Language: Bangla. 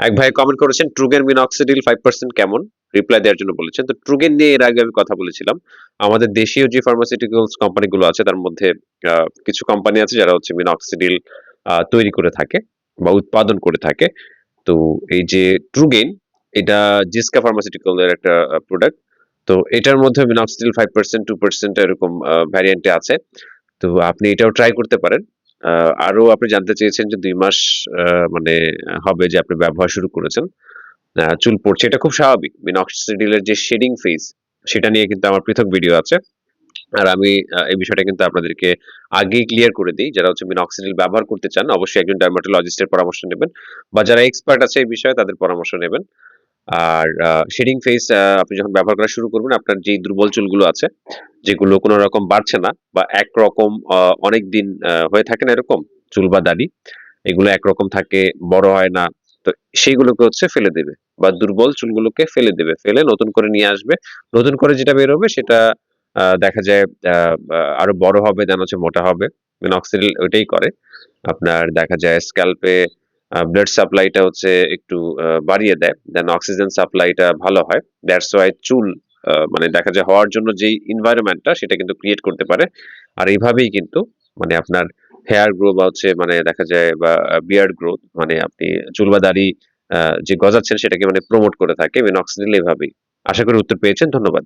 এক ভাই কমেন্ট করেছেন ট্রুগেন মিনক্সিডিল 5% কেমন? রিপ্লাই দেওয়ার জন্য বলেছেন। তো ট্রুগেন নিয়ে এর আগে আমি কথা বলেছিলাম। আমাদের দেশীয় যে ফার্মাসিউটিক্যালস কোম্পানিগুলো আছে তার মধ্যে আ কিছু কোম্পানি আছে যারা হচ্ছে মিনক্সিডিল তৈরি করে থাকে বা উৎপাদন করে থাকে। তো এই যে ট্রুগেন এটা জিসকা ফার্মাসিউটিক্যাল এর একটা প্রোডাক্ট। তো এটার মধ্যে মিনক্সিডিল 5% 2% এরকম ভ্যারিয়েন্ট এ আছে। তো আপনি এটাও ট্রাই করতে পারেন। আ আরো আপনি জানতে চেয়েছেন যে ২ মাস আ মানে হবে যে আপনি ব্যবহার শুরু করেছেন। চুল পড়ছে এটা খুব স্বাভাবিক। মিনক্সিডিল এর যে শেডিং ফেজ সেটা নিয়ে কিন্তু আমার পৃথক ভিডিও আছে। আর আমি এই বিষয়টা কিন্তু আপনাদেরকে আগেই ক্লিয়ার করে দেই। যারা হচ্ছে মিনক্সিডিল ব্যবহার করতে চান অবশ্যই একজন ডার্মাটোলজিস্ট এর পরামর্শ নেবেন। বা যারা এক্সপার্ট আছে এই বিষয়ে তাদের পরামর্শ নেবেন। আর শেডিং ফেজ আপনি যখন ব্যবহার করা শুরু করবেন আপনার যেই দুর্বল চুলগুলো আছে, যেগুলো কোন রকম বাড়ছে না বা একরকম অনেকদিন হয়ে থাকে না এরকম চুল বা দাড়ি, এগুলো একরকম থাকে, বড় হয় না। তো সেইগুলোকে হচ্ছে ফেলে দেবে বা দুর্বল চুলগুলোকে ফেলে দেবে। ফেলে নতুন করে নিয়ে আসবে। নতুন করে যেটা বের হবে সেটা দেখা যায় আ আ আরো বড় হবে দেন হচ্ছে মোটা হবে। মিনক্সিডিল ওইটাই করে। আপনার দেখা যায় স্ক্যাল্পে ব্লাড সাপ্লাইটা হচ্ছে একটু বাড়িয়ে দেয়। দেন অক্সিজেন সাপ্লাইটা ভালো হয়। দ্যাটস ওয়াই চুল মানে দেখা যায় হওয়ার জন্য যেই এনভায়রনমেন্ট টা সেটা কিন্তু ক্রিয়েট করতে পারে। আর এভাবেই কিন্তু মানে আপনার হেয়ার গ্রো বা হচ্ছে মানে দেখা যায় বা বিয়ার্ড গ্রোথ মানে আপনি চুল বা দাড়ি যে গজাচ্ছেন সেটাকে মানে প্রমোট করে থাকে মিনক্সিডিল এভাবেই। আশা করি উত্তর পেয়েছেন। ধন্যবাদ।